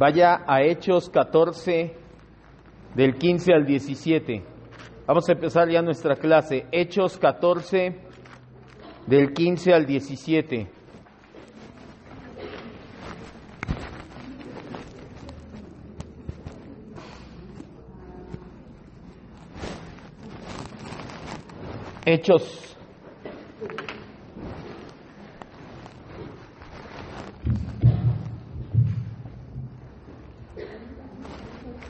Vaya a Hechos 14, del 15 al 17. Vamos a empezar ya nuestra clase. Hechos 14, del 15 al 17. Hechos.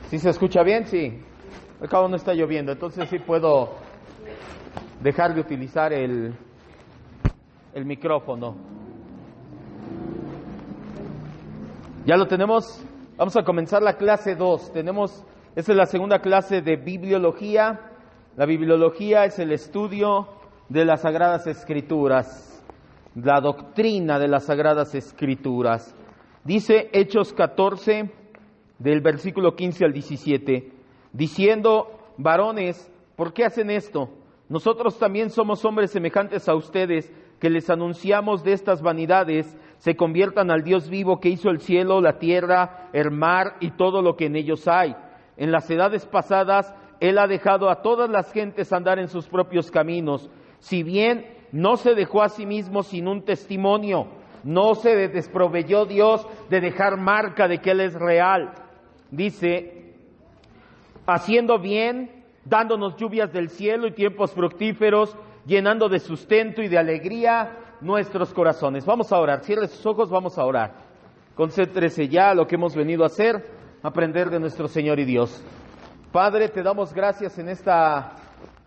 ¿Sí se escucha bien? Sí. Al cabo no está lloviendo, entonces sí puedo dejar de utilizar el micrófono. ¿Ya lo tenemos? Vamos a comenzar la clase 2. Esta es la segunda clase de bibliología. La bibliología es el estudio de las Sagradas Escrituras, la doctrina de las Sagradas Escrituras. Dice Hechos 14, del versículo 15 al 17, diciendo: varones, ¿por qué hacen esto? Nosotros también somos hombres semejantes a ustedes, que les anunciamos de estas vanidades, se conviertan al Dios vivo que hizo el cielo, la tierra, el mar y todo lo que en ellos hay. En las edades pasadas, Él ha dejado a todas las gentes andar en sus propios caminos. Si bien no se dejó a sí mismo sin un testimonio, no se desproveyó Dios de dejar marca de que Él es real. Dice, haciendo bien, dándonos lluvias del cielo y tiempos fructíferos, llenando de sustento y de alegría nuestros corazones. Vamos a orar, cierre sus ojos, vamos a orar. Concéntrese ya a lo que hemos venido a hacer, aprender de nuestro Señor y Dios. Padre, te damos gracias en esta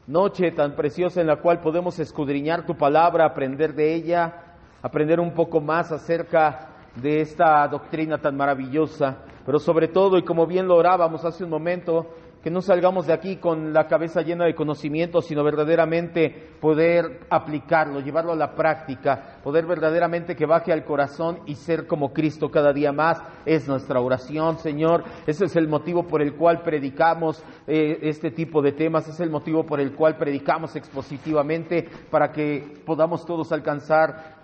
noche tan preciosa en la cual podemos escudriñar tu palabra, aprender de ella, aprender un poco más acerca de esta doctrina tan maravillosa, pero sobre todo, y como bien lo orábamos hace un momento, que no salgamos de aquí con la cabeza llena de conocimiento, sino verdaderamente poder aplicarlo, llevarlo a la práctica, poder verdaderamente que baje al corazón y ser como Cristo cada día más. Es nuestra oración, Señor. Ese es el motivo por el cual predicamos este tipo de temas, es el motivo por el cual predicamos expositivamente, para que podamos todos alcanzar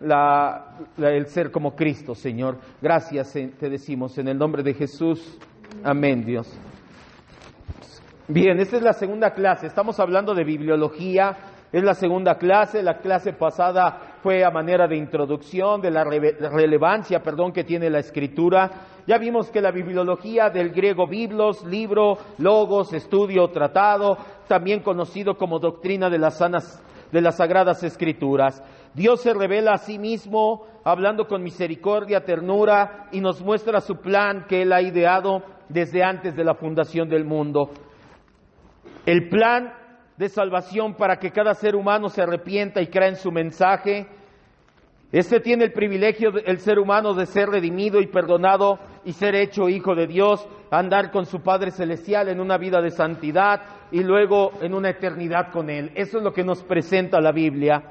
el ser como Cristo, Señor. Gracias te decimos en el nombre de Jesús. Amén, Dios. Bien, esta es la segunda clase, estamos hablando de bibliología, es la segunda clase. La clase pasada fue a manera de introducción de la relevancia que tiene la Escritura. Ya vimos que la bibliología, del griego biblos, libro, logos, estudio, tratado, también conocido como doctrina de las Sagradas Escrituras. Dios se revela a sí mismo, hablando con misericordia, ternura, y nos muestra su plan que Él ha ideado desde antes de la fundación del mundo. El plan de salvación para que cada ser humano se arrepienta y crea en su mensaje. Tiene el privilegio, el ser humano, de ser redimido y perdonado y ser hecho hijo de Dios, andar con su Padre Celestial en una vida de santidad y luego en una eternidad con Él. Eso es lo que nos presenta la Biblia.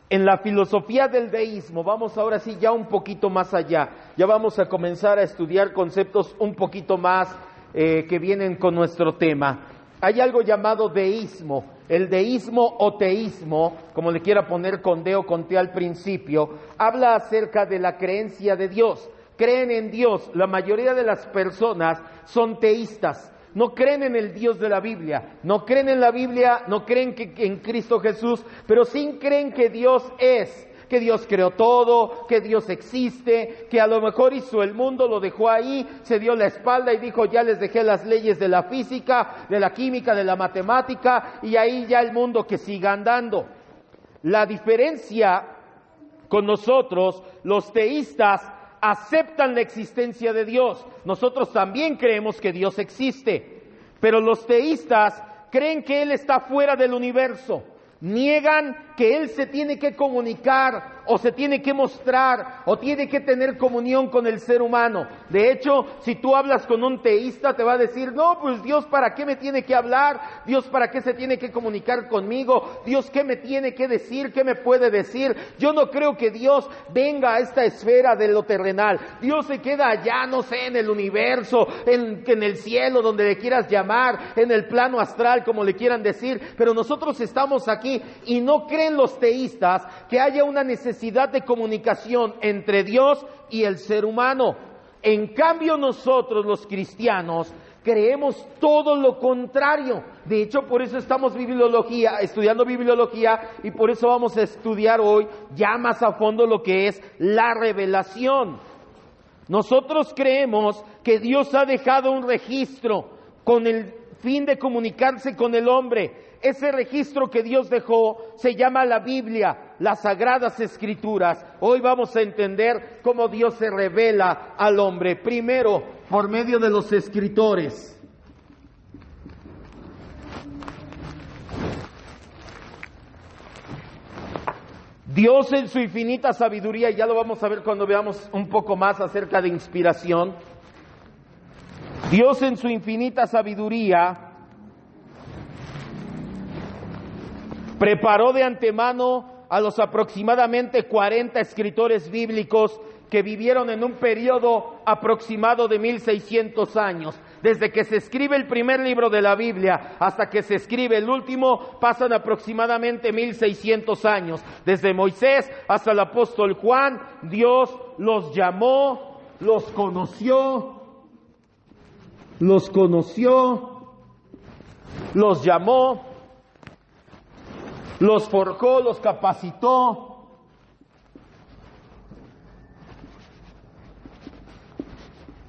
En la filosofía del deísmo, vamos ahora sí ya un poquito más allá. Ya vamos a comenzar a estudiar conceptos un poquito más que vienen con nuestro tema. Hay algo llamado deísmo. El deísmo o teísmo, como le quiera poner con D o con T al principio, habla acerca de la creencia de Dios. Creen en Dios. La mayoría de las personas son teístas. No creen en el Dios de la Biblia. No creen en la Biblia, no creen en Cristo Jesús, pero sí creen que Dios es. Que Dios creó todo, que Dios existe, que a lo mejor hizo el mundo, lo dejó ahí, se dio la espalda y dijo: ya les dejé las leyes de la física, de la química, de la matemática, y ahí ya el mundo que siga andando. La diferencia con nosotros, los teístas, aceptan la existencia de Dios. Nosotros también creemos que Dios existe, pero los teístas creen que Él está fuera del universo. Niegan que Él se tiene que comunicar o se tiene que mostrar o tiene que tener comunión con el ser humano. De hecho, si tú hablas con un teísta, te va a decir: no, pues Dios, ¿para qué me tiene que hablar? Dios, ¿para qué se tiene que comunicar conmigo? Dios, ¿qué me tiene que decir? ¿Qué me puede decir? Yo no creo que Dios venga a esta esfera de lo terrenal. Dios se queda allá, no sé, en el universo, en el cielo, donde le quieras llamar, en el plano astral, como le quieran decir. Pero nosotros estamos aquí, y no creen los teístas que haya una necesidad de comunicación entre Dios y el ser humano. En cambio nosotros los cristianos creemos todo lo contrario. De hecho, por eso estamos estudiando bibliología, y por eso vamos a estudiar hoy ya más a fondo lo que es la revelación. Nosotros creemos que Dios ha dejado un registro con el fin de comunicarse con el hombre. Ese registro que Dios dejó se llama la Biblia, las Sagradas Escrituras. Hoy vamos a entender cómo Dios se revela al hombre. Primero, por medio de los escritores. Dios en su infinita sabiduría, y ya lo vamos a ver cuando veamos un poco más acerca de inspiración. Dios en su infinita sabiduría preparó de antemano a los aproximadamente 40 escritores bíblicos que vivieron en un periodo aproximado de 1600 años. Desde que se escribe el primer libro de la Biblia hasta que se escribe el último, pasan aproximadamente 1600 años. Desde Moisés hasta el apóstol Juan, Dios los llamó, los conoció, los llamó, los forjó, los capacitó,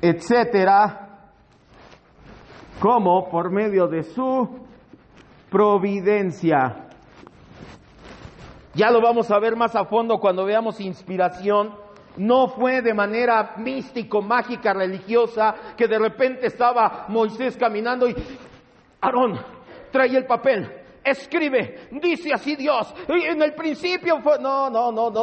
etcétera, como por medio de su providencia. Ya lo vamos a ver más a fondo cuando veamos inspiración. No fue de manera místico, mágica, religiosa, que de repente estaba Moisés caminando y Aarón, trae el papel, escribe, dice así Dios, y en el principio fue, no,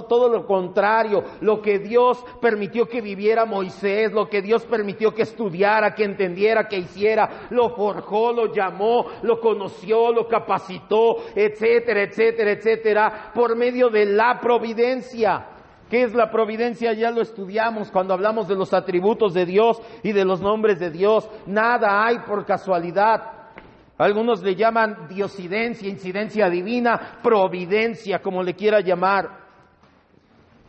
todo lo contrario. Lo que Dios permitió que viviera Moisés, lo que Dios permitió que estudiara, que entendiera, que hiciera, lo forjó, lo llamó, lo conoció, lo capacitó, etcétera, etcétera, etcétera, por medio de la providencia. ¿Qué es la providencia? Ya lo estudiamos cuando hablamos de los atributos de Dios y de los nombres de Dios. Nada hay por casualidad. Algunos le llaman diosidencia, incidencia divina, providencia, como le quiera llamar.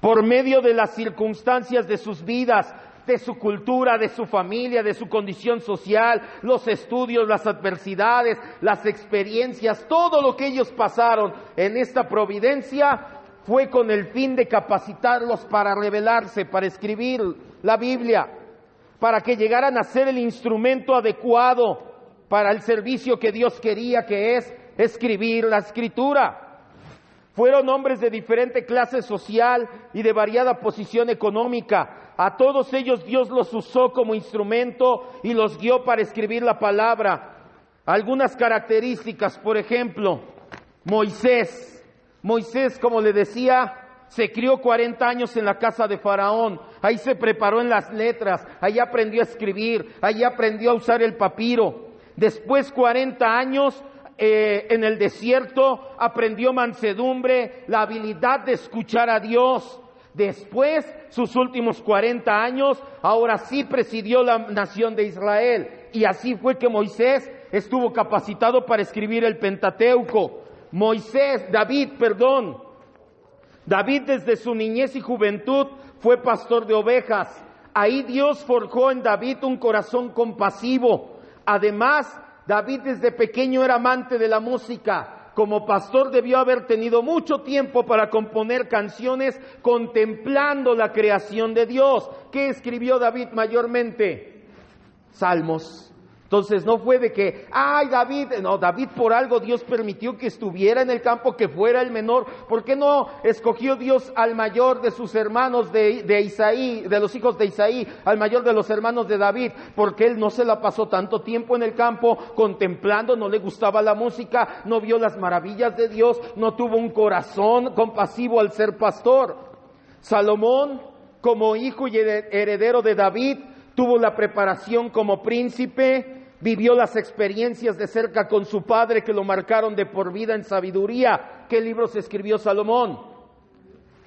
Por medio de las circunstancias de sus vidas, de su cultura, de su familia, de su condición social, los estudios, las adversidades, las experiencias, todo lo que ellos pasaron en esta providencia fue con el fin de capacitarlos para revelarse, para escribir la Biblia, para que llegaran a ser el instrumento adecuado para el servicio que Dios quería, que es escribir la Escritura. Fueron hombres de diferente clase social y de variada posición económica. A todos ellos Dios los usó como instrumento y los guió para escribir la palabra. Algunas características, por ejemplo, Moisés, como le decía, se crió 40 años en la casa de Faraón. Ahí se preparó en las letras, ahí aprendió a escribir, ahí aprendió a usar el papiro. Después 40 años en el desierto aprendió mansedumbre, la habilidad de escuchar a Dios. Después, sus últimos 40 años, ahora sí presidió la nación de Israel. Y así fue que Moisés estuvo capacitado para escribir el Pentateuco. David desde su niñez y juventud fue pastor de ovejas. Ahí Dios forjó en David un corazón compasivo. Además, David desde pequeño era amante de la música. Como pastor debió haber tenido mucho tiempo para componer canciones contemplando la creación de Dios. ¿Qué escribió David mayormente? Salmos. Entonces no fue de que, David por algo Dios permitió que estuviera en el campo, que fuera el menor. ¿Por qué no escogió Dios al mayor de sus hermanos de Isaí, de los hijos de Isaí, al mayor de los hermanos de David? Porque él no se la pasó tanto tiempo en el campo contemplando, no le gustaba la música, no vio las maravillas de Dios, no tuvo un corazón compasivo al ser pastor. Salomón, como hijo y heredero de David, tuvo la preparación como príncipe, vivió las experiencias de cerca con su padre que lo marcaron de por vida en sabiduría. ¿Qué libros escribió Salomón?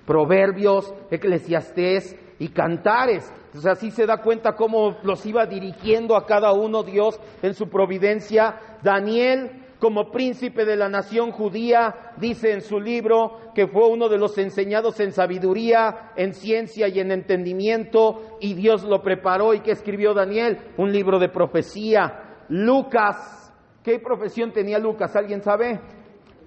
Proverbios, Eclesiastés y Cantares. O sea, así se da cuenta cómo los iba dirigiendo a cada uno Dios en su providencia. Daniel como príncipe de la nación judía. Dice en su libro que fue uno de los enseñados en sabiduría, en ciencia y en entendimiento, y Dios lo preparó. ¿Y qué escribió Daniel? Un libro de profecía. Lucas, ¿qué profesión tenía Lucas? ¿Alguien sabe?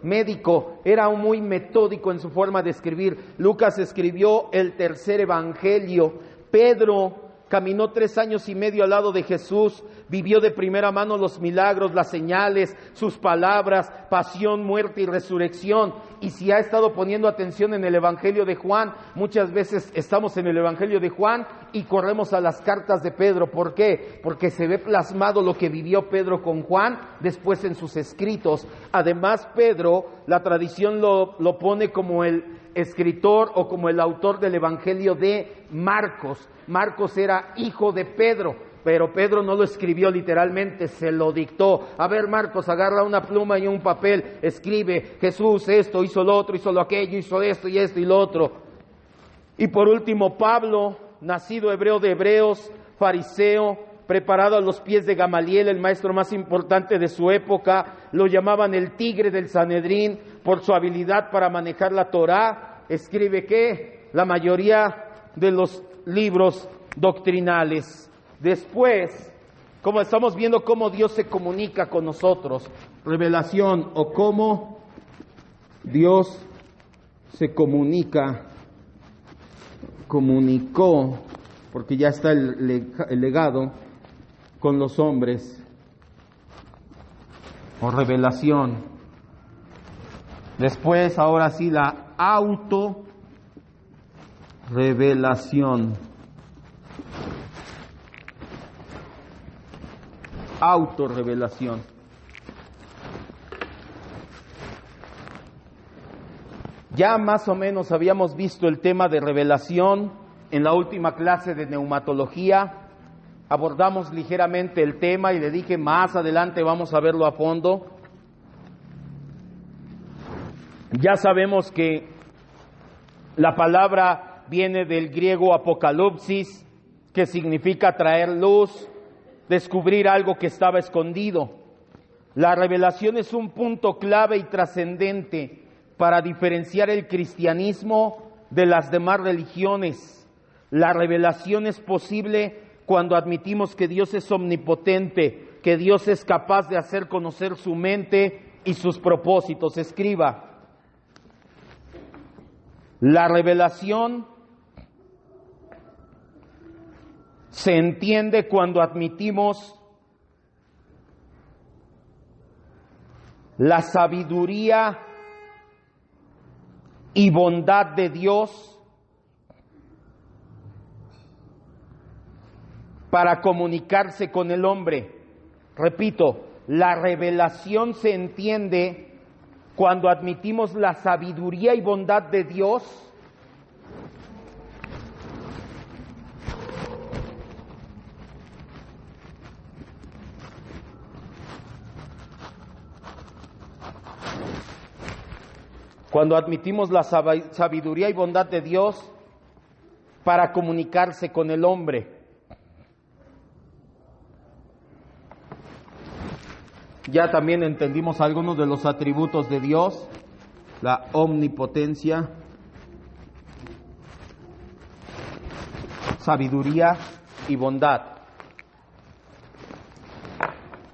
Médico. Era muy metódico en su forma de escribir. Lucas escribió el tercer evangelio. Pedro caminó 3 años y medio al lado de Jesús, vivió de primera mano los milagros, las señales, sus palabras, pasión, muerte y resurrección. Y si ha estado poniendo atención en el Evangelio de Juan, muchas veces estamos en el Evangelio de Juan y corremos a las cartas de Pedro. ¿Por qué? Porque se ve plasmado lo que vivió Pedro con Juan después en sus escritos. Además, Pedro, la tradición lo pone como el escritor o como el autor del Evangelio de Marcos. Marcos era hijo de Pedro, pero Pedro no lo escribió literalmente, se lo dictó. A ver, Marcos, agarra una pluma y un papel, escribe: Jesús esto, hizo lo otro, hizo lo aquello, hizo esto y lo otro. Y por último, Pablo, nacido hebreo de hebreos, fariseo, preparado a los pies de Gamaliel, el maestro más importante de su época. Lo llamaban el tigre del Sanedrín por su habilidad para manejar la Torá. Escribe ¿qué? La mayoría de los libros doctrinales. Después, como estamos viendo cómo Dios se comunica con nosotros, revelación, o cómo Dios se comunicó, porque ya está el legado con los hombres, o revelación. Después, ahora sí, la autorrevelación. Autorrevelación. Ya más o menos habíamos visto el tema de revelación en la última clase de neumatología. Abordamos ligeramente el tema y le dije más adelante vamos a verlo a fondo. Ya sabemos que la palabra viene del griego apocalipsis, que significa traer luz, descubrir algo que estaba escondido. La revelación es un punto clave y trascendente para diferenciar el cristianismo de las demás religiones. La revelación es posible cuando admitimos que Dios es omnipotente, que Dios es capaz de hacer conocer su mente y sus propósitos. Escriba: la revelación se entiende cuando admitimos la sabiduría y bondad de Dios para comunicarse con el hombre. Repito, la revelación se entiende cuando admitimos la sabiduría y bondad de Dios para comunicarse con el hombre. Ya también entendimos algunos de los atributos de Dios: la omnipotencia, sabiduría y bondad.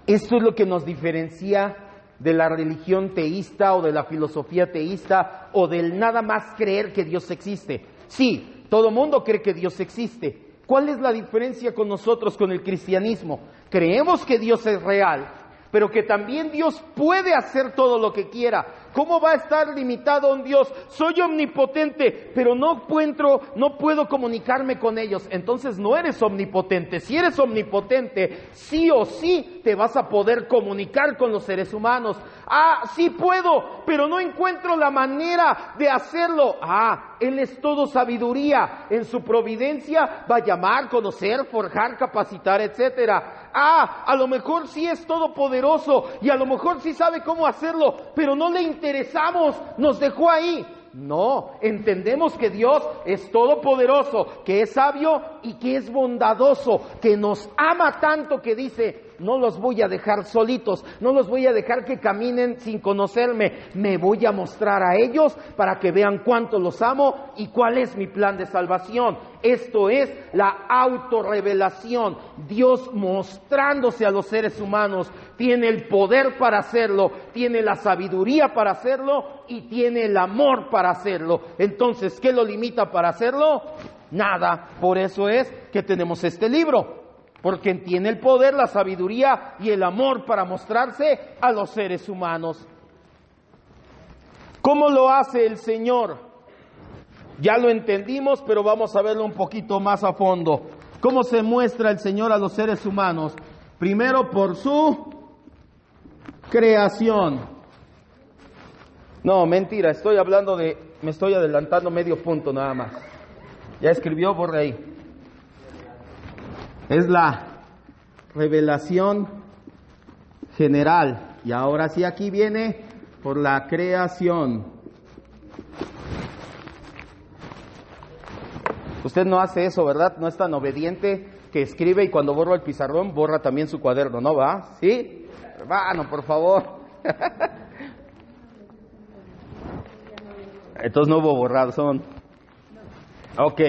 Esto es lo que nos diferencia de la religión teísta o de la filosofía teísta o del nada más creer que Dios existe. Sí, todo mundo cree que Dios existe. ¿Cuál es la diferencia con nosotros, con el cristianismo? Creemos que Dios es real, pero que también Dios puede hacer todo lo que quiera. ¿Cómo va a estar limitado un Dios? Soy omnipotente, pero no puedo comunicarme con ellos. Entonces no eres omnipotente. Si eres omnipotente, sí o sí te vas a poder comunicar con los seres humanos. Sí puedo, pero no encuentro la manera de hacerlo. Él es todo sabiduría. En su providencia va a llamar, conocer, forjar, capacitar, etcétera. A lo mejor sí es todopoderoso y a lo mejor sí sabe cómo hacerlo, pero no le interesamos, nos dejó ahí. No, entendemos que Dios es todopoderoso, que es sabio y que es bondadoso, que nos ama tanto que dice: no los voy a dejar solitos, no los voy a dejar que caminen sin conocerme, me voy a mostrar a ellos para que vean cuánto los amo y cuál es mi plan de salvación. Esto es la autorrevelación, Dios mostrándose a los seres humanos. Tiene el poder para hacerlo, tiene la sabiduría para hacerlo y tiene el amor para hacerlo. Entonces, ¿qué lo limita para hacerlo? Nada. Por eso es que tenemos este libro, porque tiene el poder, la sabiduría y el amor para mostrarse a los seres humanos. ¿Cómo lo hace el Señor? Ya lo entendimos, pero vamos a verlo un poquito más a fondo. ¿Cómo se muestra el Señor a los seres humanos? Primero, por su creación. No, mentira, me estoy adelantando medio punto nada más. Ya escribió, borre ahí. Es la revelación general. Y ahora sí, aquí viene por la creación. Usted no hace eso, ¿verdad? No es tan obediente que escribe y cuando borra el pizarrón, borra también su cuaderno, ¿no va? ¿Sí? Hermano, por favor. Entonces no hubo borrazón. Ok.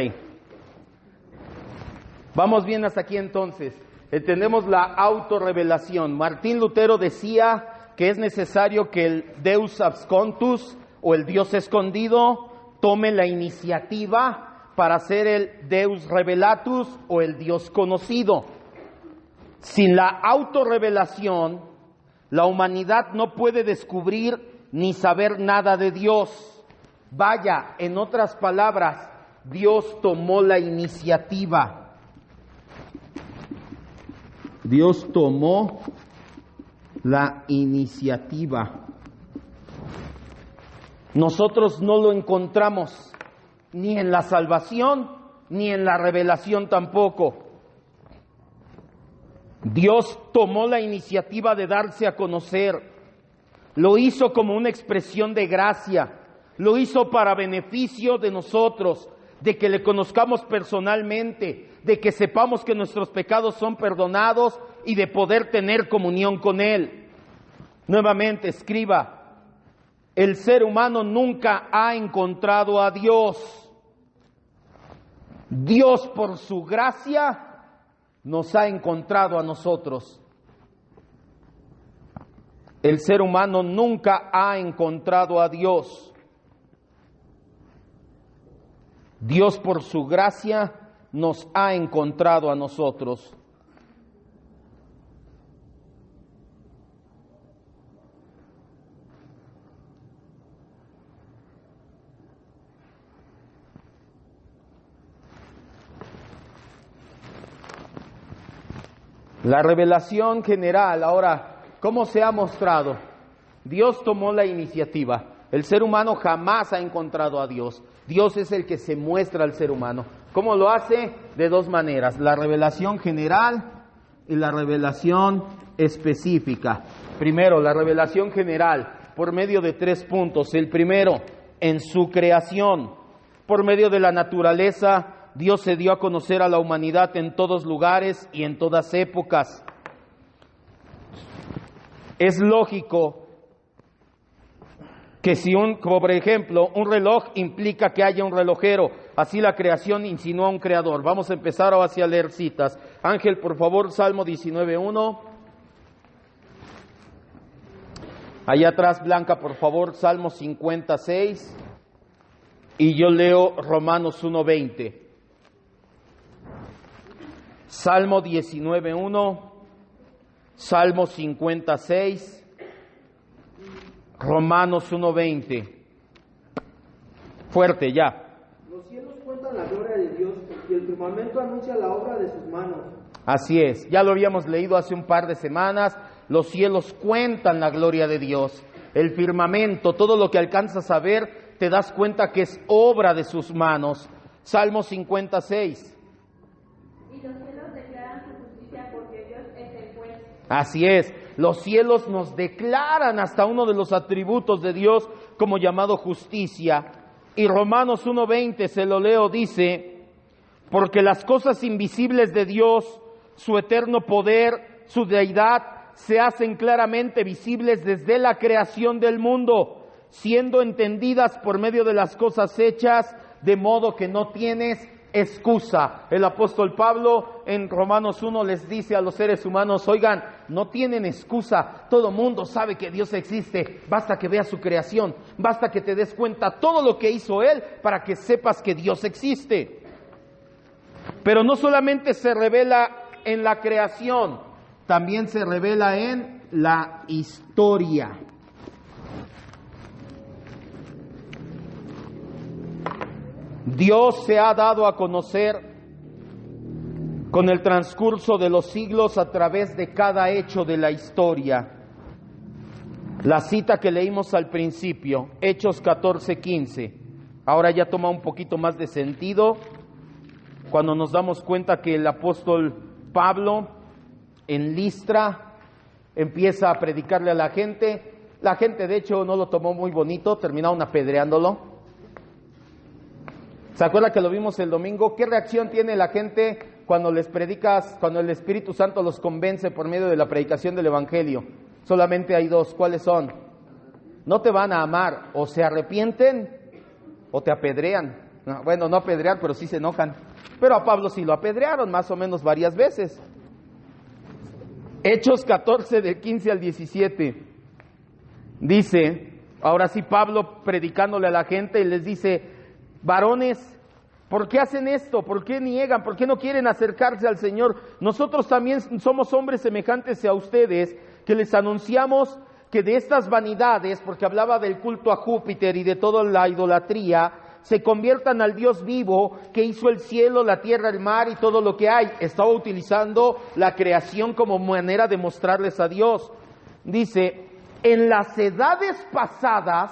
Vamos bien hasta aquí entonces. Entendemos la autorrevelación. Martín Lutero decía que es necesario que el Deus abscontus o el Dios escondido tome la iniciativa para ser el Deus revelatus o el Dios conocido. Sin la autorrevelación, la humanidad no puede descubrir ni saber nada de Dios. Vaya, en otras palabras, Dios tomó la iniciativa. Dios tomó la iniciativa. Nosotros no lo encontramos ni en la salvación, ni en la revelación tampoco. Dios tomó la iniciativa de darse a conocer. Lo hizo como una expresión de gracia. Lo hizo para beneficio de nosotros, de que le conozcamos personalmente, de que sepamos que nuestros pecados son perdonados y de poder tener comunión con Él. Nuevamente, escriba, el ser humano nunca ha encontrado a Dios. Dios, por su gracia, nos ha encontrado a nosotros. El ser humano nunca ha encontrado a Dios. Dios, por su gracia, nos ha encontrado a nosotros. La revelación general, ahora, ¿cómo se ha mostrado? Dios tomó la iniciativa. El ser humano jamás ha encontrado a Dios. Dios es el que se muestra al ser humano. ¿Cómo lo hace? De dos maneras, la revelación general y la revelación específica. Primero, la revelación general, por medio de 3 puntos. El primero, en su creación. Por medio de la naturaleza, Dios se dio a conocer a la humanidad en todos lugares y en todas épocas. Es lógico que si como por ejemplo, un reloj implica que haya un relojero, así la creación insinúa un creador. Vamos a empezar ahora a leer citas. Ángel, por favor, Salmo 19:1. Allá atrás, Blanca, por favor, Salmo 56. Y yo leo Romanos 1:20. Salmo 19:1, Salmo 56, Romanos 1:20. Fuerte, ya. Los cielos cuentan la gloria de Dios y el firmamento anuncia la obra de sus manos. Así es, ya lo habíamos leído hace un par de semanas. Los cielos cuentan la gloria de Dios. El firmamento, todo lo que alcanzas a ver, te das cuenta que es obra de sus manos. Salmo 56. Y los cielos declaran su justicia porque Dios es el juez. Así es, los cielos nos declaran hasta uno de los atributos de Dios como llamado justicia. Y Romanos 1:20, se lo leo, dice, porque las cosas invisibles de Dios, su eterno poder, su deidad se hacen claramente visibles desde la creación del mundo, siendo entendidas por medio de las cosas hechas, de modo que no tienes excusa. El apóstol Pablo en Romanos 1 les dice a los seres humanos: oigan, no tienen excusa, todo mundo sabe que Dios existe, basta que veas su creación, basta que te des cuenta todo lo que hizo Él para que sepas que Dios existe. Pero no solamente se revela en la creación, también se revela en la historia. Dios se ha dado a conocer con el transcurso de los siglos a través de cada hecho de la historia. La cita que leímos al principio, Hechos 14:15, ahora ya toma un poquito más de sentido cuando nos damos cuenta que el apóstol Pablo en Listra empieza a predicarle a la gente. La gente de hecho no lo tomó muy bonito, terminaron apedreándolo. ¿Se acuerda que lo vimos el domingo? ¿Qué reacción tiene la gente cuando les predicas, cuando el Espíritu Santo los convence por medio de la predicación del Evangelio? Solamente hay dos. ¿Cuáles son? No te van a amar, o se arrepienten o te apedrean. Bueno, no apedrear, pero sí se enojan. Pero a Pablo sí lo apedrearon más o menos varias veces. Hechos 14 del 15 al 17 dice, ahora sí Pablo predicándole a la gente y les dice: varones, ¿por qué hacen esto? ¿Por qué niegan? ¿Por qué no quieren acercarse al Señor? Nosotros también somos hombres semejantes a ustedes, que les anunciamos que de estas vanidades, porque hablaba del culto a Júpiter y de toda la idolatría, se conviertan al Dios vivo que hizo el cielo, la tierra, el mar y todo lo que hay. Estaba utilizando la creación como manera de mostrarles a Dios. Dice, en las edades pasadas,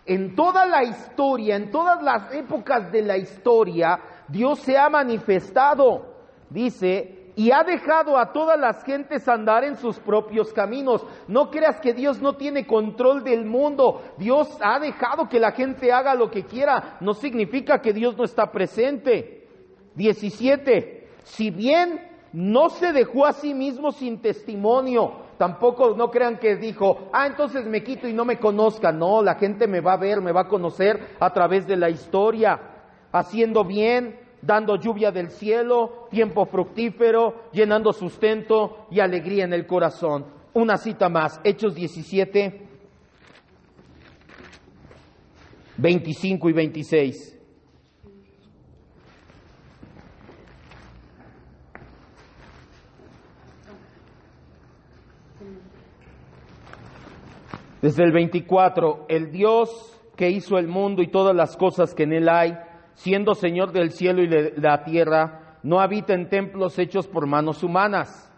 en toda la historia, en todas las épocas de la historia, Dios se ha manifestado, dice, y ha dejado a todas las gentes andar en sus propios caminos. No creas que Dios no tiene control del mundo. Dios ha dejado que la gente haga lo que quiera. No significa que Dios no está presente. 17. Si bien no se dejó a sí mismo sin testimonio, tampoco no crean que dijo, entonces me quito y no me conozcan. No, la gente me va a ver, me va a conocer a través de la historia, haciendo bien, dando lluvia del cielo, tiempo fructífero, llenando sustento y alegría en el corazón. Una cita más, Hechos 17, 25 y 26. Desde el 24, el Dios que hizo el mundo y todas las cosas que en él hay, siendo Señor del cielo y de la tierra, no habita en templos hechos por manos humanas,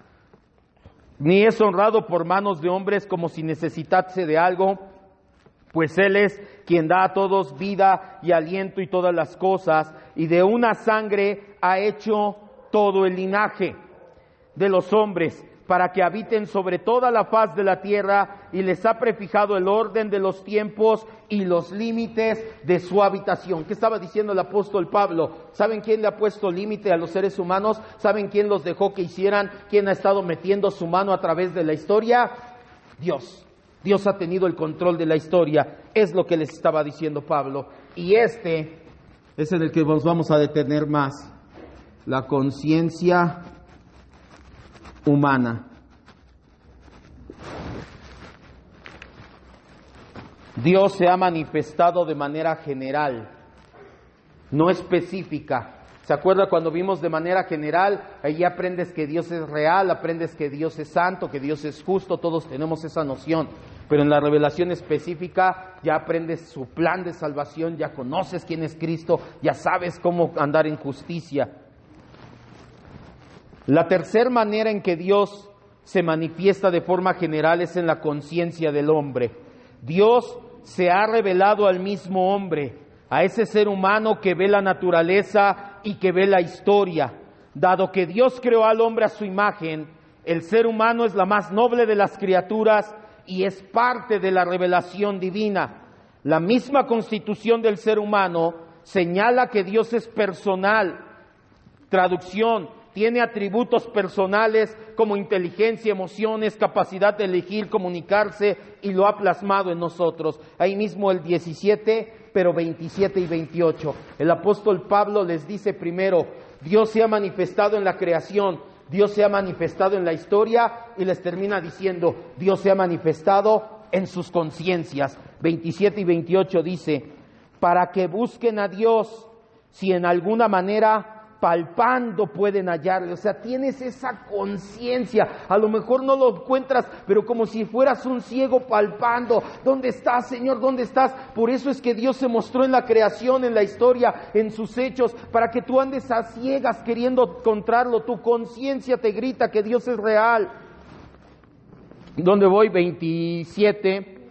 ni es honrado por manos de hombres como si necesitase de algo, pues Él es quien da a todos vida y aliento y todas las cosas, y de una sangre ha hecho todo el linaje de los hombres, para que habiten sobre toda la faz de la tierra, y les ha prefijado el orden de los tiempos y los límites de su habitación. ¿Qué estaba diciendo el apóstol Pablo? ¿Saben quién le ha puesto límite a los seres humanos? ¿Saben quién los dejó que hicieran? ¿Quién ha estado metiendo su mano a través de la historia? Dios. Dios ha tenido el control de la historia. Es lo que les estaba diciendo Pablo. Y este es en el que nos vamos a detener más. La conciencia humana. Dios se ha manifestado de manera general, no específica. ¿Se acuerda cuando vimos de manera general? Ahí aprendes que Dios es real, aprendes que Dios es santo, que Dios es justo, todos tenemos esa noción. Pero en la revelación específica ya aprendes su plan de salvación, ya conoces quién es Cristo, ya sabes cómo andar en justicia. La tercera manera en que Dios se manifiesta de forma general es en la conciencia del hombre. Dios se ha revelado al mismo hombre, a ese ser humano que ve la naturaleza y que ve la historia. Dado que Dios creó al hombre a su imagen, el ser humano es la más noble de las criaturas y es parte de la revelación divina. La misma constitución del ser humano señala que Dios es personal. Traducción, tiene atributos personales como inteligencia, emociones, capacidad de elegir, comunicarse, y lo ha plasmado en nosotros. Ahí mismo el 17, pero 27 y 28. El apóstol Pablo les dice primero, Dios se ha manifestado en la creación, Dios se ha manifestado en la historia, y les termina diciendo, Dios se ha manifestado en sus conciencias. 27 y 28 dice, para que busquen a Dios, si en alguna manera palpando pueden hallarle. O sea, tienes esa conciencia. A lo mejor no lo encuentras, pero como si fueras un ciego palpando. ¿Dónde estás, Señor? ¿Dónde estás? Por eso es que Dios se mostró en la creación, en la historia, en sus hechos, para que tú andes a ciegas queriendo encontrarlo. Tu conciencia te grita que Dios es real. ¿Dónde voy? 27.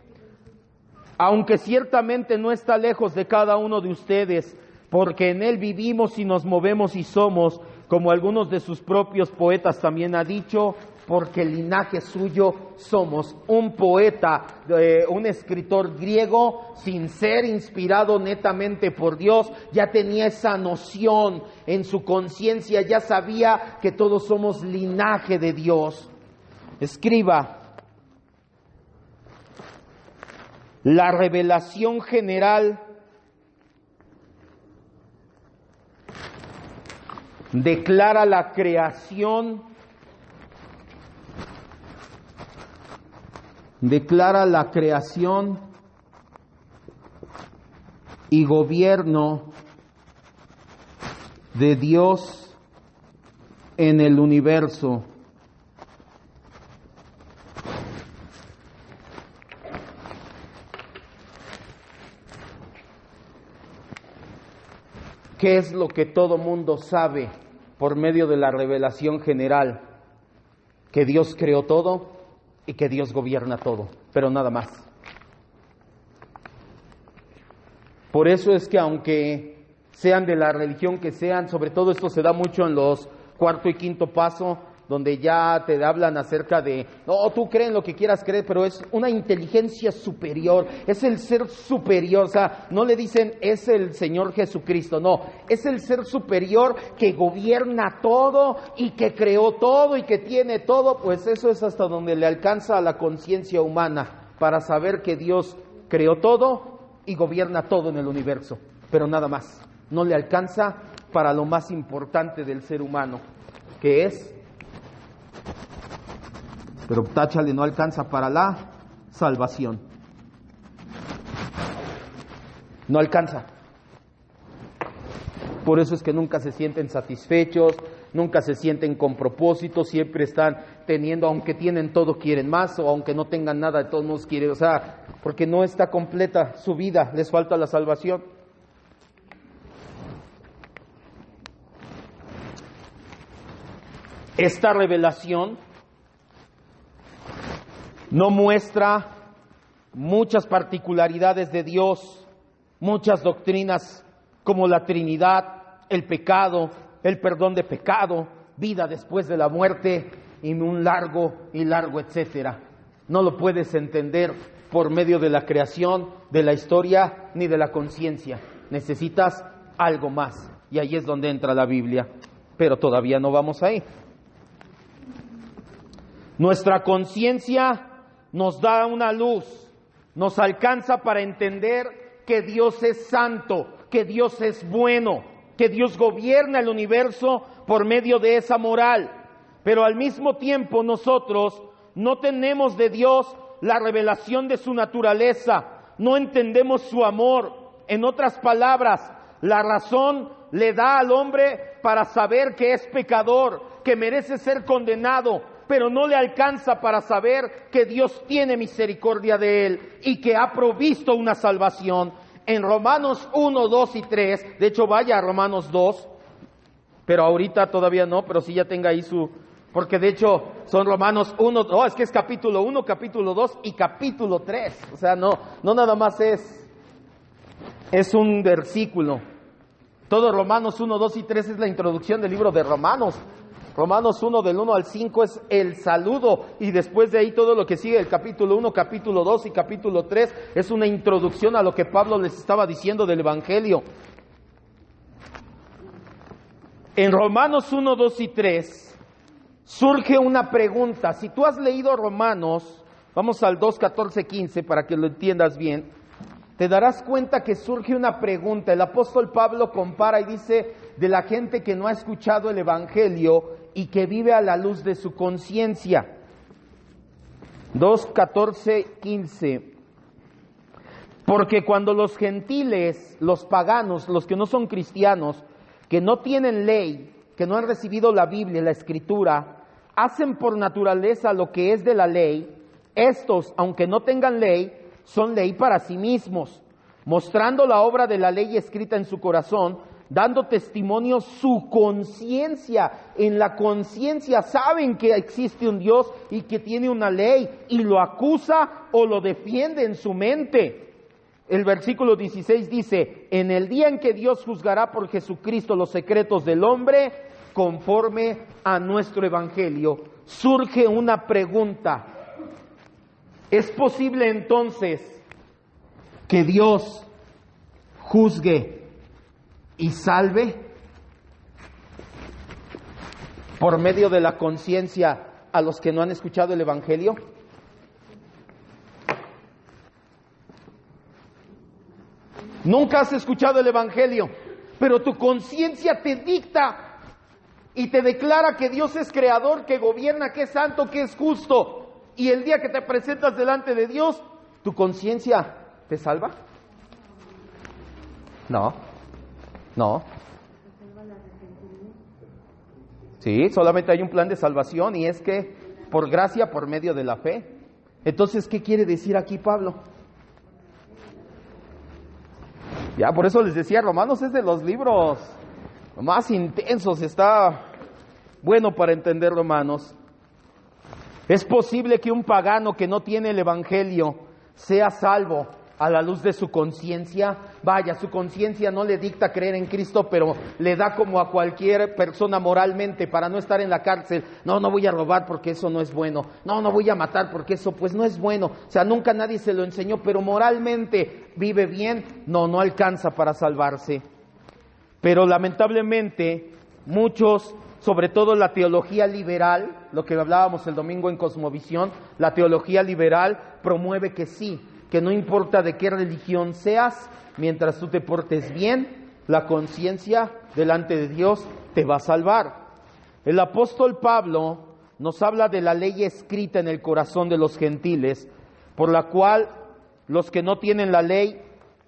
Aunque ciertamente no está lejos de cada uno de ustedes, porque en Él vivimos y nos movemos y somos, como algunos de sus propios poetas también ha dicho, porque el linaje suyo somos. Un poeta, un escritor griego, sin ser inspirado netamente por Dios, ya tenía esa noción en su conciencia, ya sabía que todos somos linaje de Dios. Escriba, la revelación general declara la creación, y gobierno de Dios en el universo. ¿Qué es lo que todo mundo sabe por medio de la revelación general? Que Dios creó todo y que Dios gobierna todo, pero nada más. Por eso es que aunque sean de la religión que sean, sobre todo esto se da mucho en los cuarto y quinto paso, donde ya te hablan acerca de, no, tú crees en lo que quieras creer, pero es una inteligencia superior, es el ser superior. O sea, no le dicen es el Señor Jesucristo, no, es el ser superior que gobierna todo y que creó todo y que tiene todo. Pues eso es hasta donde le alcanza a la conciencia humana para saber que Dios creó todo y gobierna todo en el universo, pero nada más. No le alcanza para lo más importante del ser humano, que es, pero táchale, no alcanza para la salvación. No alcanza. Por eso es que nunca se sienten satisfechos, nunca se sienten con propósito, siempre están teniendo, aunque tienen todo, quieren más, o aunque no tengan nada, de todos modos quieren, o sea, porque no está completa su vida, les falta la salvación. Esta revelación no muestra muchas particularidades de Dios, muchas doctrinas como la Trinidad, el pecado, el perdón de pecado, vida después de la muerte y un largo etcétera. No lo puedes entender por medio de la creación, de la historia, ni de la conciencia. Necesitas algo más, y ahí es donde entra la Biblia, pero todavía no vamos ahí. Nuestra conciencia nos da una luz, nos alcanza para entender que Dios es santo, que Dios es bueno, que Dios gobierna el universo por medio de esa moral. Pero al mismo tiempo nosotros no tenemos de Dios la revelación de su naturaleza, no entendemos su amor. En otras palabras, la razón le da al hombre para saber que es pecador, que merece ser condenado, pero no le alcanza para saber que Dios tiene misericordia de él y que ha provisto una salvación. En Romanos 1, 2 y 3, de hecho vaya a Romanos 2, pero ahorita todavía no, pero sí ya tenga ahí su, porque de hecho son Romanos 1, no, es que es capítulo 1, capítulo 2 y capítulo 3, o sea, no nada más es un versículo. Todo Romanos 1, 2 y 3 es la introducción del libro de Romanos. Romanos 1 del 1 al 5 es el saludo, y después de ahí todo lo que sigue, el capítulo 1, capítulo 2 y capítulo 3 es una introducción a lo que Pablo les estaba diciendo del Evangelio. En Romanos 1, 2 y 3 surge una pregunta. Si tú has leído Romanos, vamos al 2, 14, 15 para que lo entiendas bien, te darás cuenta que surge una pregunta. El apóstol Pablo compara y dice de la gente que no ha escuchado el Evangelio y que vive a la luz de su conciencia. 2, 14, 15. Porque cuando los gentiles, los paganos, los que no son cristianos, que no tienen ley, que no han recibido la Biblia, la Escritura, hacen por naturaleza lo que es de la ley, estos, aunque no tengan ley, son ley para sí mismos, mostrando la obra de la ley escrita en su corazón, dando testimonio su conciencia. En la conciencia saben que existe un Dios y que tiene una ley, y lo acusa o lo defiende en su mente. El versículo 16 dice: en el día en que Dios juzgará por Jesucristo los secretos del hombre, conforme a nuestro evangelio. Surge una pregunta: ¿es posible entonces que Dios juzgue y salve por medio de la conciencia a los que no han escuchado el evangelio? Nunca has escuchado el evangelio, pero tu conciencia te dicta y te declara que Dios es creador, que gobierna, que es santo, que es justo. Y el día que te presentas delante de Dios, ¿tu conciencia te salva? No. Sí, solamente hay un plan de salvación, y es que por gracia, por medio de la fe. Entonces, ¿qué quiere decir aquí Pablo? Ya, por eso les decía, Romanos es de los libros más intensos, está bueno para entender Romanos. ¿Es posible que un pagano que no tiene el evangelio sea salvo a la luz de su conciencia? Vaya, su conciencia no le dicta creer en Cristo, pero le da como a cualquier persona moralmente para no estar en la cárcel. No voy a robar porque eso no es bueno. No voy a matar porque eso pues no es bueno. O sea, nunca nadie se lo enseñó, pero moralmente vive bien. No alcanza para salvarse. Pero lamentablemente muchos, sobre todo la teología liberal, lo que hablábamos el domingo en Cosmovisión, la teología liberal promueve que sí, que no importa de qué religión seas, mientras tú te portes bien, la conciencia delante de Dios te va a salvar. El apóstol Pablo nos habla de la ley escrita en el corazón de los gentiles, por la cual los que no tienen la ley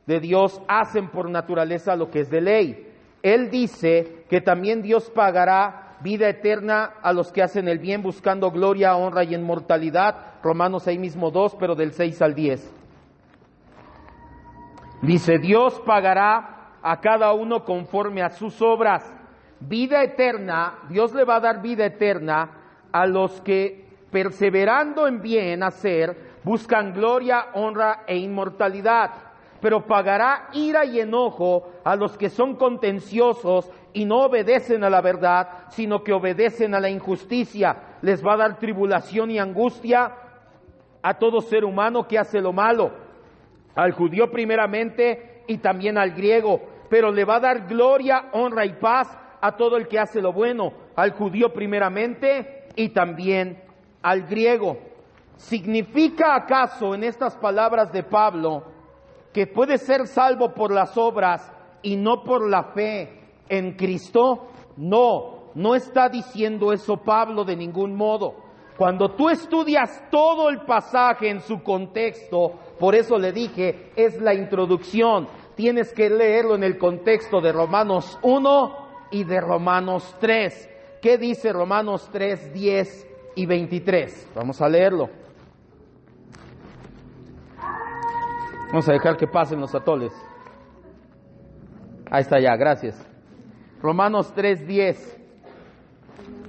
de Dios hacen por naturaleza lo que es de ley. Él dice que también Dios pagará vida eterna a los que hacen el bien, buscando gloria, honra y inmortalidad. Romanos ahí mismo 2, pero del 6 al 10. Dice: Dios pagará a cada uno conforme a sus obras. Vida eterna, Dios le va a dar vida eterna a los que, perseverando en bien hacer, buscan gloria, honra e inmortalidad. Pero pagará ira y enojo a los que son contenciosos y no obedecen a la verdad, sino que obedecen a la injusticia. Les va a dar tribulación y angustia a todo ser humano que hace lo malo, al judío primeramente y también al griego, pero le va a dar gloria, honra y paz a todo el que hace lo bueno, al judío primeramente y también al griego. ¿Significa acaso en estas palabras de Pablo que puede ser salvo por las obras y no por la fe en Cristo? No está diciendo eso Pablo de ningún modo. Cuando tú estudias todo el pasaje en su contexto, por eso le dije, es la introducción, tienes que leerlo en el contexto de Romanos 1 y de Romanos 3. ¿Qué dice Romanos 3, 10 y 23? Vamos a leerlo. Vamos a dejar que pasen los atoles. Ahí está ya, gracias. Romanos 3, 10.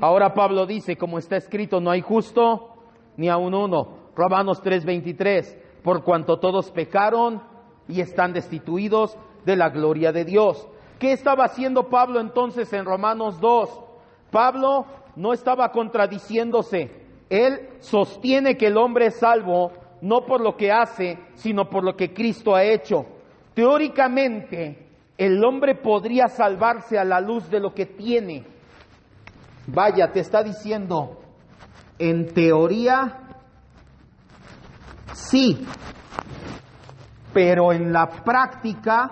Ahora Pablo dice, como está escrito, no hay justo ni aun uno. Romanos 3, 23. Por cuanto todos pecaron y están destituidos de la gloria de Dios. ¿Qué estaba haciendo Pablo entonces en Romanos 2? Pablo no estaba contradiciéndose. Él sostiene que el hombre es salvo no por lo que hace, sino por lo que Cristo ha hecho. Teóricamente, el hombre podría salvarse a la luz de lo que tiene. Vaya, te está diciendo, en teoría, sí, pero en la práctica,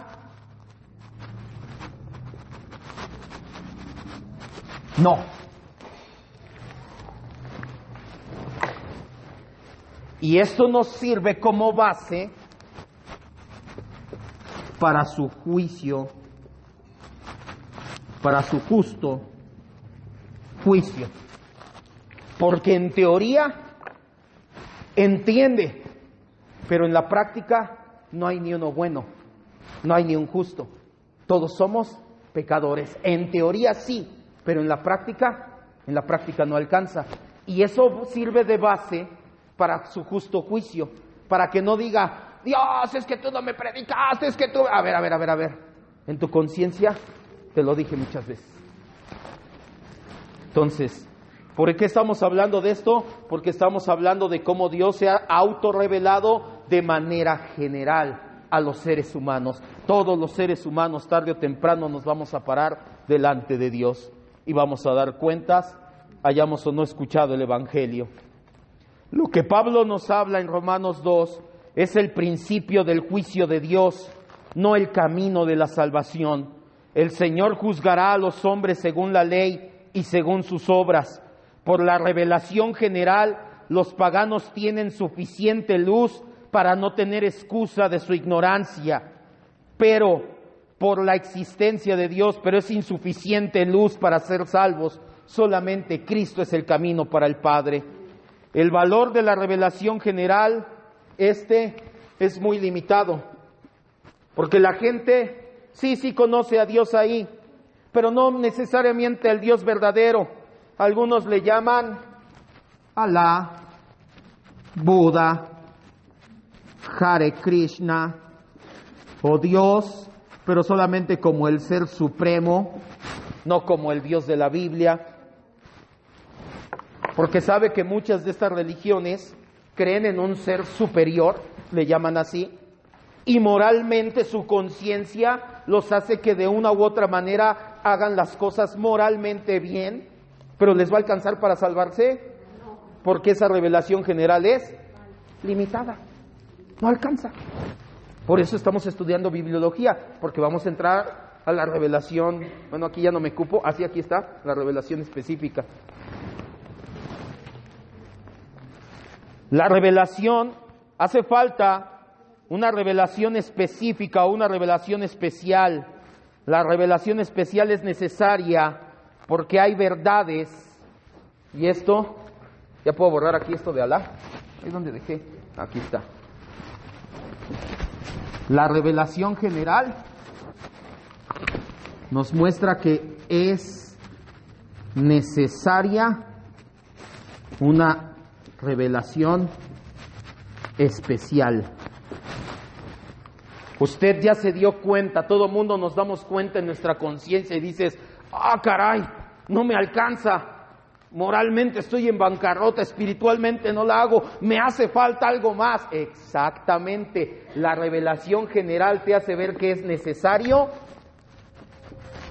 no. Y esto nos sirve como base para su juicio, para su justo juicio. Porque en teoría entiende, pero en la práctica no hay ni uno bueno, no hay ni un justo. Todos somos pecadores. En teoría sí, pero en la práctica no alcanza. Y eso sirve de base para su justo juicio, para que no diga, Dios, es que tú no me predicaste, es que tú... A ver. En tu conciencia te lo dije muchas veces. Entonces, ¿por qué estamos hablando de esto? Porque estamos hablando de cómo Dios se ha autorrevelado de manera general a los seres humanos. Todos los seres humanos, tarde o temprano, nos vamos a parar delante de Dios y vamos a dar cuentas, hayamos o no escuchado el Evangelio. Lo que Pablo nos habla en Romanos 2 es el principio del juicio de Dios, no el camino de la salvación. El Señor juzgará a los hombres según la ley y según sus obras. Por la revelación general, los paganos tienen suficiente luz para no tener excusa de su ignorancia, pero por la existencia de Dios, pero es insuficiente luz para ser salvos. Solamente Cristo es el camino para el Padre. El valor de la revelación general, es muy limitado, porque la gente sí conoce a Dios ahí, pero no necesariamente al Dios verdadero. Algunos le llaman Alá, Buda, Hare Krishna o Dios, pero solamente como el ser supremo, no como el Dios de la Biblia, porque sabe que muchas de estas religiones creen en un ser superior, le llaman así, y moralmente su conciencia los hace que de una u otra manera hagan las cosas moralmente bien, pero ¿les va a alcanzar para salvarse? Porque esa revelación general es limitada, no alcanza. Por eso estamos estudiando bibliología, porque vamos a entrar a la revelación, bueno, aquí ya no me cupo, así aquí está, la revelación específica. La revelación, hace falta una revelación específica o una revelación especial. La revelación especial es necesaria porque hay verdades. Y esto, ya puedo borrar aquí esto de Alá. ¿Ahí dónde dejé? Aquí está. La revelación general nos muestra que es necesaria una revelación especial. Usted ya se dio cuenta, todo mundo nos damos cuenta en nuestra conciencia y dices, caray, no me alcanza, moralmente estoy en bancarrota, espiritualmente no la hago, me hace falta algo más. Exactamente, la revelación general te hace ver que es necesario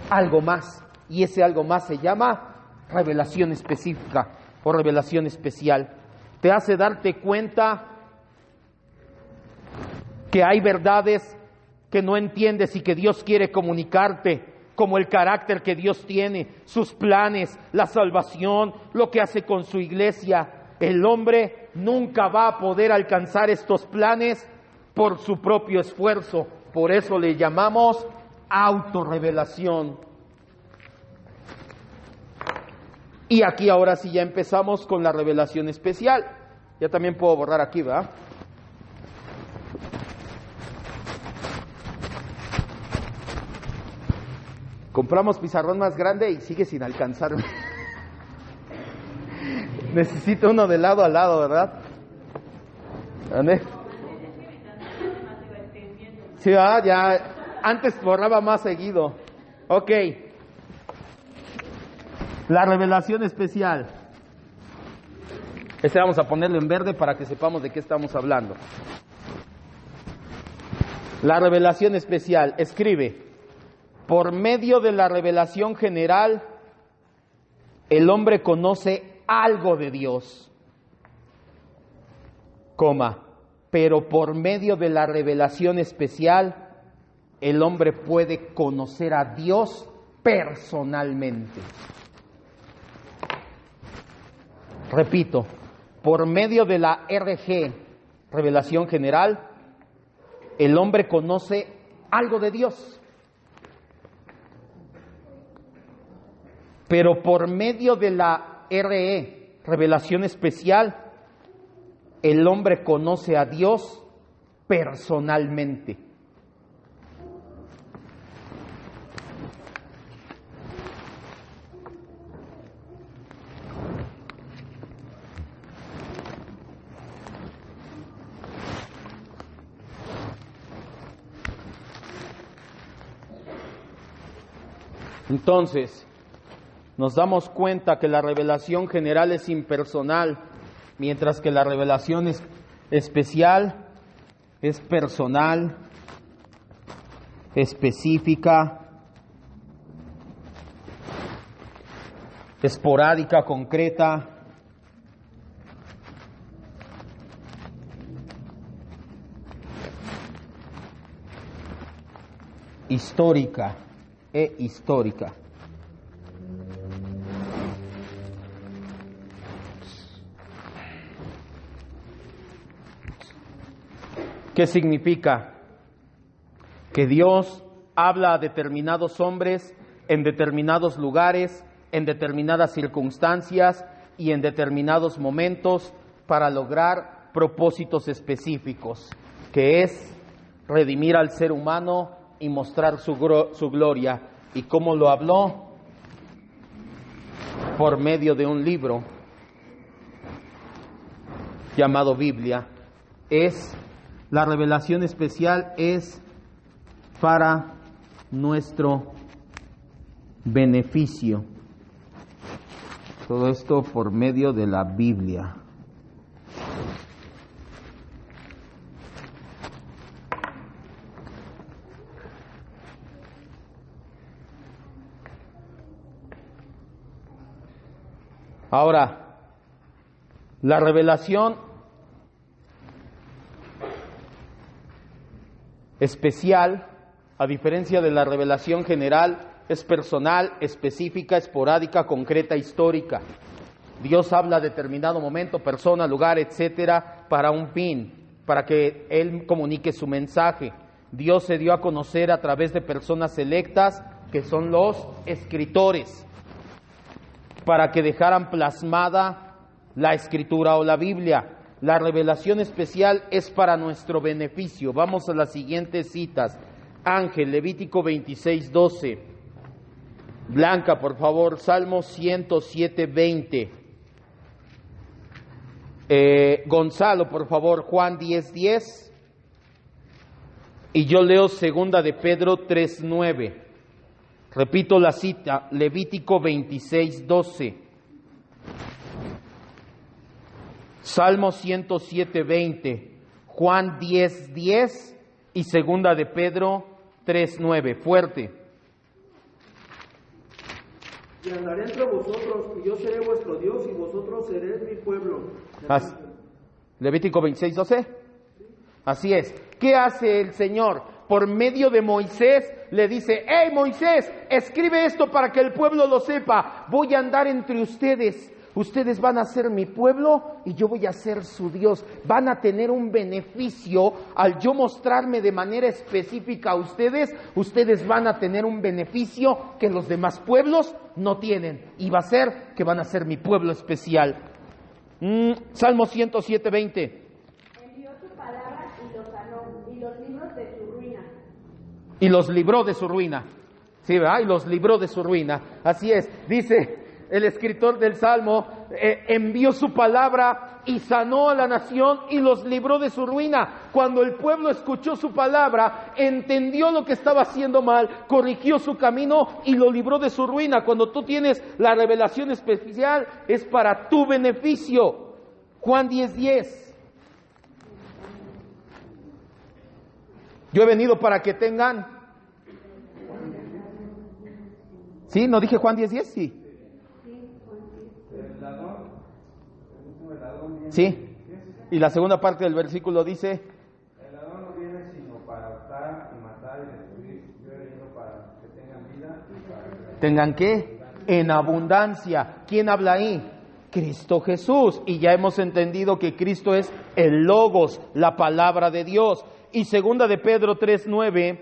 algo más, y ese algo más se llama revelación específica o revelación especial. Te hace darte cuenta que hay verdades que no entiendes y que Dios quiere comunicarte, como el carácter que Dios tiene, sus planes, la salvación, lo que hace con su iglesia. El hombre nunca va a poder alcanzar estos planes por su propio esfuerzo. Por eso le llamamos autorrevelación. Y aquí ahora sí ya empezamos con la revelación especial. Ya también puedo borrar aquí, ¿verdad? Compramos pizarrón más grande y sigue sin alcanzarme. Necesito uno de lado a lado, ¿verdad? ¿Dónde? Sí, ya. Antes borraba más seguido. Ok. La revelación especial. Vamos a ponerlo en verde para que sepamos de qué estamos hablando. La revelación especial. Escribe. por medio de la revelación general, el hombre conoce algo de Dios, pero por medio de la revelación especial, el hombre puede conocer a Dios personalmente. Repito, por medio de la RG, revelación general, el hombre conoce algo de Dios. Pero por medio de la RE, revelación especial, el hombre conoce a Dios personalmente. Entonces, nos damos cuenta que la revelación general es impersonal, mientras que la revelación especial es personal, específica, esporádica, concreta. Histórica e histórica. ¿Qué significa? Que Dios habla a determinados hombres en determinados lugares, en determinadas circunstancias y en determinados momentos para lograr propósitos específicos, que es redimir al ser humano y mostrar su gloria. ¿Y cómo lo habló? Por medio de un libro llamado Biblia. La revelación especial es para nuestro beneficio. Todo esto por medio de la Biblia. Ahora, la revelación especial, a diferencia de la revelación general, es personal, específica, esporádica, concreta, histórica. Dios habla a determinado momento, persona, lugar, etcétera, para un fin, para que Él comunique su mensaje. Dios se dio a conocer a través de personas selectas, que son los escritores, para que dejaran plasmada la Escritura o la Biblia. La revelación especial es para nuestro beneficio. Vamos a las siguientes citas. Ángel, Levítico 26:12. Blanca, por favor, Salmo 107:20. Gonzalo, por favor, Juan 10:10. Y yo leo segunda de Pedro 3:9. Repito la cita, Levítico 26:12. Salmo 107:20, Juan 10:10 y segunda de Pedro 3:9. Fuerte. Y andaré entre vosotros, y yo seré vuestro Dios, y vosotros seréis mi pueblo. Levítico 26:12. Así es. ¿Qué hace el Señor? Por medio de Moisés le dice: ¡Hey Moisés, escribe esto para que el pueblo lo sepa! Voy a andar entre ustedes. Ustedes van a ser mi pueblo y yo voy a ser su Dios. Van a tener un beneficio al yo mostrarme de manera específica a ustedes. Ustedes van a tener un beneficio que los demás pueblos no tienen. Y va a ser que van a ser mi pueblo especial. Salmo 107:20. Envió su palabra y los sanó, y los libró de su ruina. Y los libró de su ruina. Sí, ¿verdad? Y los libró de su ruina. Así es. Dice el escritor del Salmo, envió su palabra y sanó a la nación y los libró de su ruina. Cuando el pueblo escuchó su palabra, entendió lo que estaba haciendo mal, corrigió su camino y lo libró de su ruina. Cuando tú tienes la revelación especial, es para tu beneficio. Juan 10:10. Yo he venido para que tengan ¿Sí? ¿No dije Juan 10:10? Sí. Sí. Y la segunda parte del versículo dice: el ladrón no viene sino para hurtar y matar y destruir. Yo he venido para que tengan vida y para que ¿tengan qué? En abundancia. ¿Quién habla ahí? Cristo Jesús. Y ya hemos entendido que Cristo es el Logos, la palabra de Dios. Y segunda de Pedro 3:9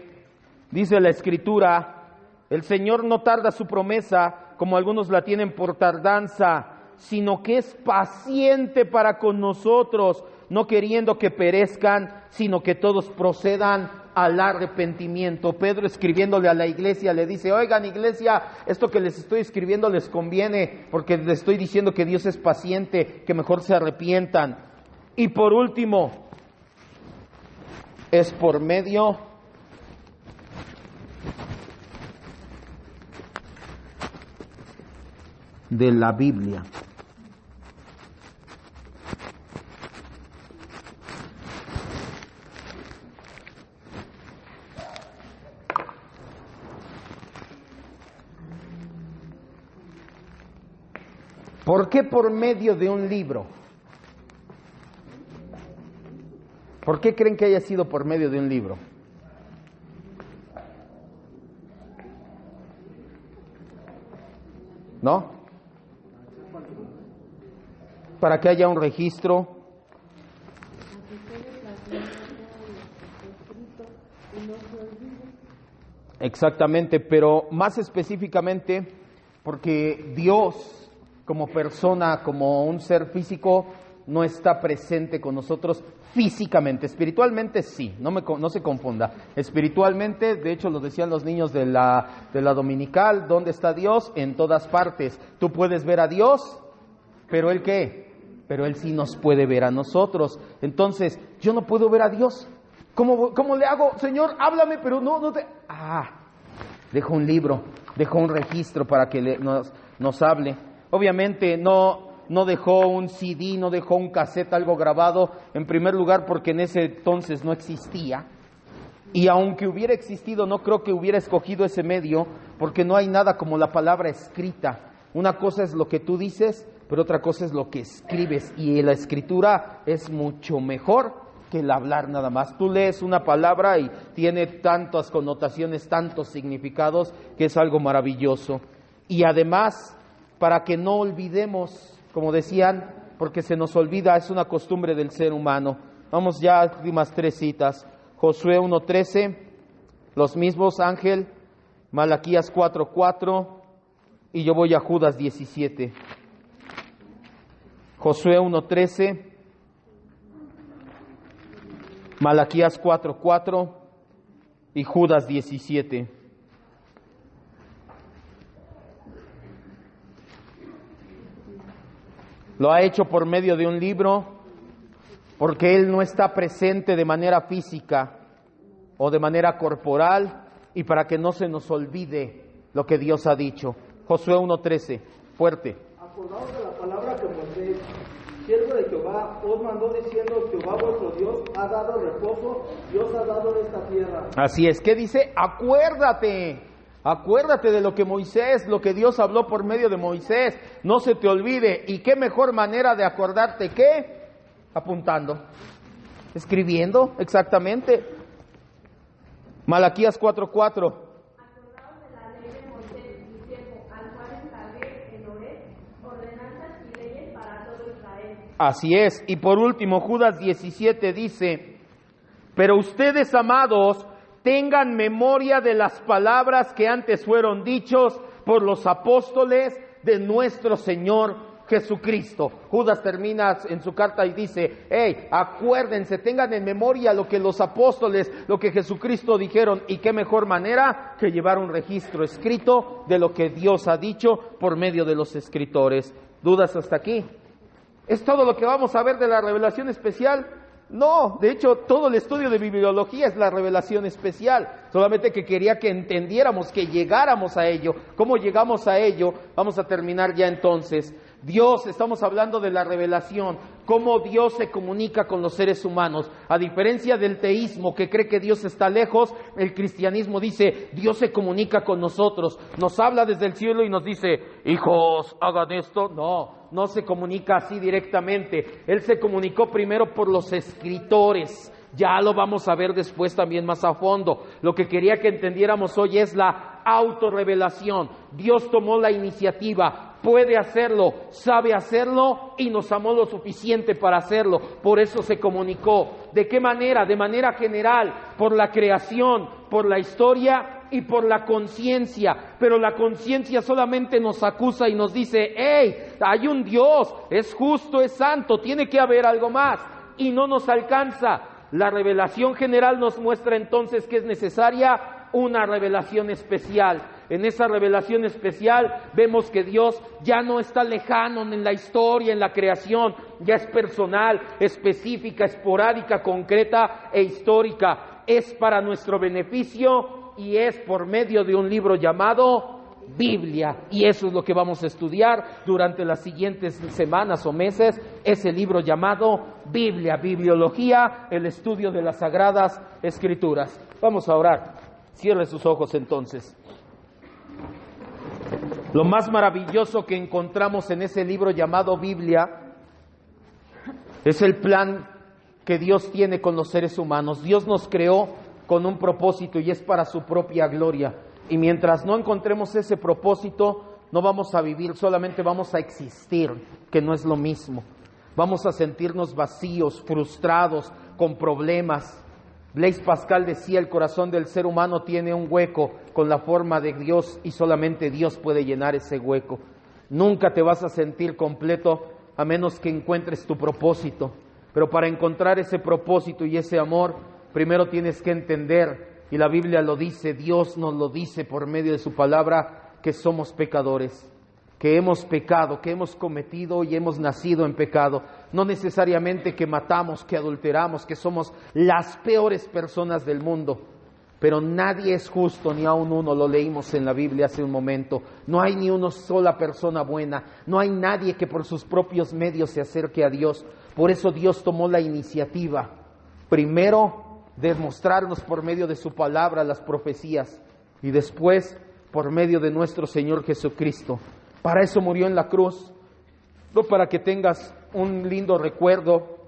dice la Escritura: el Señor no tarda su promesa, como algunos la tienen por tardanza, sino que es paciente para con nosotros, no queriendo que perezcan, sino que todos procedan al arrepentimiento. Pedro, escribiéndole a la iglesia, le dice: oigan, iglesia, esto que les estoy escribiendo les conviene, porque les estoy diciendo que Dios es paciente, que mejor se arrepientan. Y por último, es por medio de la Biblia. ¿Por qué por medio de un libro? ¿Por qué creen que haya sido por medio de un libro? ¿No? Para que haya un registro. Exactamente, pero más específicamente porque Dios, como persona, como un ser físico, no está presente con nosotros físicamente. Espiritualmente sí, no se confunda. Espiritualmente, de hecho lo decían los niños de la dominical, ¿dónde está Dios? En todas partes. Tú puedes ver a Dios, pero ¿Él qué? Pero Él sí nos puede ver a nosotros. Entonces, yo no puedo ver a Dios. ¿Cómo le hago? Señor, háblame, pero no te... Dejo un libro, dejo un registro para que nos hable. Obviamente no dejó un CD, no dejó un cassette, algo grabado, en primer lugar porque en ese entonces no existía. Y aunque hubiera existido, no creo que hubiera escogido ese medio, porque no hay nada como la palabra escrita. Una cosa es lo que tú dices, pero otra cosa es lo que escribes. Y la escritura es mucho mejor que el hablar nada más. Tú lees una palabra y tiene tantas connotaciones, tantos significados, que es algo maravilloso. Y además, para que no olvidemos, como decían, porque se nos olvida, es una costumbre del ser humano. Vamos ya a últimas 3 citas. Josué 1:13, los mismos, Ángel, Malaquías 4:4, y yo voy a Judas 17. Josué 1:13, Malaquías 4:4 y Judas 17. Lo ha hecho por medio de un libro, porque Él no está presente de manera física o de manera corporal, y para que no se nos olvide lo que Dios ha dicho. Josué 1:13, fuerte. Acordaos de la palabra que Moisés, siervo de Jehová, os mandó diciendo: Jehová vuestro Dios ha dado reposo y os ha dado esta tierra. Así es, ¿qué dice? Acuérdate de lo que Moisés, lo que Dios habló por medio de Moisés, no se te olvide. ¿Y qué mejor manera de acordarte que? Apuntando, escribiendo, exactamente. Malaquías 4:4. Acordaos de la ley de Moisés, mi siervo, al cual encargué en Horeb ordenanzas y leyes para todo Israel. Así es. Y por último, Judas 17 dice: pero ustedes, amados, tengan memoria de las palabras que antes fueron dichos por los apóstoles de nuestro Señor Jesucristo. Judas termina en su carta y dice: acuérdense, tengan en memoria lo que los apóstoles, lo que Jesucristo dijeron. Y qué mejor manera que llevar un registro escrito de lo que Dios ha dicho por medio de los escritores. ¿Dudas hasta aquí? ¿Es todo lo que vamos a ver de la revelación especial? No, de hecho todo el estudio de bibliología es la revelación especial. solamente que quería que entendiéramos, que llegáramos a ello. ¿Cómo llegamos a ello? Vamos a terminar ya entonces. Dios, estamos hablando de la revelación, cómo Dios se comunica con los seres humanos. A diferencia del teísmo que cree que Dios está lejos, el cristianismo dice, Dios se comunica con nosotros, nos habla desde el cielo y nos dice, hijos, hagan esto. No se comunica así directamente. Él se comunicó primero por los escritores. Ya lo vamos a ver después también más a fondo. Lo que quería que entendiéramos hoy es la autorrevelación. Dios tomó la iniciativa. Puede hacerlo, sabe hacerlo y nos amó lo suficiente para hacerlo. Por eso se comunicó. ¿De qué manera? De manera general, por la creación, por la historia y por la conciencia. Pero la conciencia solamente nos acusa y nos dice, ¡hey! Hay un Dios, es justo, es santo, tiene que haber algo más. Y no nos alcanza. La revelación general nos muestra entonces que es necesaria una revelación especial. En esa revelación especial vemos que Dios ya no está lejano en la historia, en la creación, ya es personal, específica, esporádica, concreta e histórica. Es para nuestro beneficio y es por medio de un libro llamado Biblia. Y eso es lo que vamos a estudiar durante las siguientes semanas o meses, ese libro llamado Biblia, bibliología, el estudio de las Sagradas Escrituras. Vamos a orar. Cierre sus ojos entonces. Lo más maravilloso que encontramos en ese libro llamado Biblia es el plan que Dios tiene con los seres humanos. Dios nos creó con un propósito y es para su propia gloria. Y mientras no encontremos ese propósito, no vamos a vivir, solamente vamos a existir, que no es lo mismo. Vamos a sentirnos vacíos, frustrados, con problemas. Blaise Pascal decía, el corazón del ser humano tiene un hueco con la forma de Dios y solamente Dios puede llenar ese hueco. Nunca te vas a sentir completo a menos que encuentres tu propósito. Pero para encontrar ese propósito y ese amor, primero tienes que entender, y la Biblia lo dice, Dios nos lo dice por medio de su palabra, que somos pecadores, que hemos pecado, que hemos cometido y hemos nacido en pecado. No necesariamente que matamos, que adulteramos, que somos las peores personas del mundo, pero nadie es justo, ni aun uno, lo leímos en la Biblia hace un momento. No hay ni una sola persona buena, no hay nadie que por sus propios medios se acerque a Dios. Por eso Dios tomó la iniciativa, primero de mostrarnos por medio de su palabra las profecías, y después por medio de nuestro Señor Jesucristo. Para eso murió en la cruz, no para que tengas un lindo recuerdo,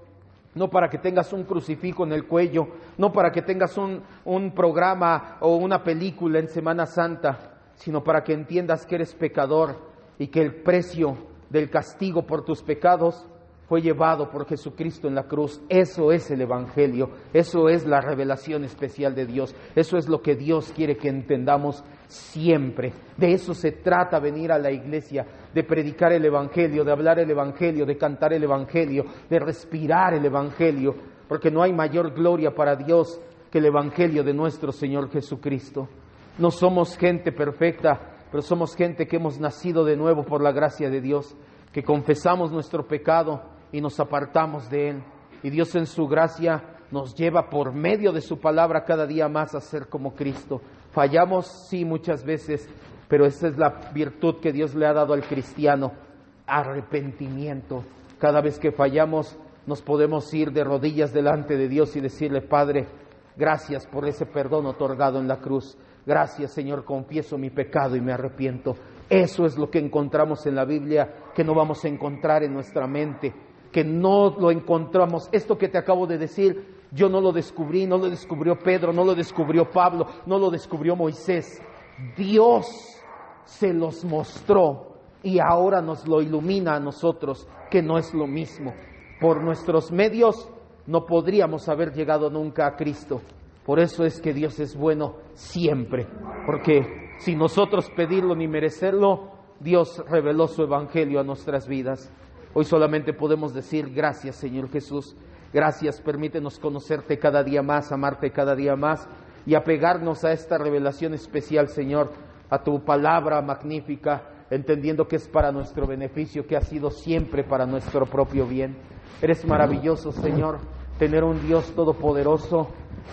no para que tengas un crucifijo en el cuello, no para que tengas un programa o una película en Semana Santa, sino para que entiendas que eres pecador y que el precio del castigo por tus pecados fue llevado por Jesucristo en la cruz. Eso es el Evangelio, eso es la revelación especial de Dios, eso es lo que Dios quiere que entendamos siempre. De eso se trata venir a la iglesia, de predicar el Evangelio, de hablar el Evangelio, de cantar el Evangelio, de respirar el Evangelio, porque no hay mayor gloria para Dios que el Evangelio de nuestro Señor Jesucristo. No somos gente perfecta, pero somos gente que hemos nacido de nuevo por la gracia de Dios, que confesamos nuestro pecado y nos apartamos de Él. Y Dios en su gracia nos lleva por medio de su palabra cada día más a ser como Cristo. Fallamos, sí, muchas veces, pero esa es la virtud que Dios le ha dado al cristiano, arrepentimiento. Cada vez que fallamos nos podemos ir de rodillas delante de Dios y decirle, Padre, gracias por ese perdón otorgado en la cruz. Gracias, Señor, confieso mi pecado y me arrepiento. Eso es lo que encontramos en la Biblia, que no vamos a encontrar en nuestra mente, que no lo encontramos. Esto que te acabo de decir, yo no lo descubrí, no lo descubrió Pedro, no lo descubrió Pablo, no lo descubrió Moisés. Dios se los mostró y ahora nos lo ilumina a nosotros, que no es lo mismo. Por nuestros medios no podríamos haber llegado nunca a Cristo. Por eso es que Dios es bueno siempre, porque sin nosotros pedirlo ni merecerlo, Dios reveló su evangelio a nuestras vidas. Hoy solamente podemos decir gracias, Señor Jesús. Gracias, permítenos conocerte cada día más, amarte cada día más y apegarnos a esta revelación especial, Señor, a tu palabra magnífica, entendiendo que es para nuestro beneficio, que ha sido siempre para nuestro propio bien. Eres maravilloso, Señor, tener un Dios todopoderoso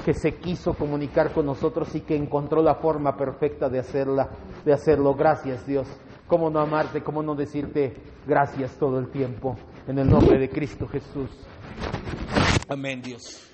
que se quiso comunicar con nosotros y que encontró la forma perfecta de hacerlo. Gracias, Dios. ¿Cómo no amarte? ¿Cómo no decirte gracias todo el tiempo? En el nombre de Cristo Jesús. Amén, Dios.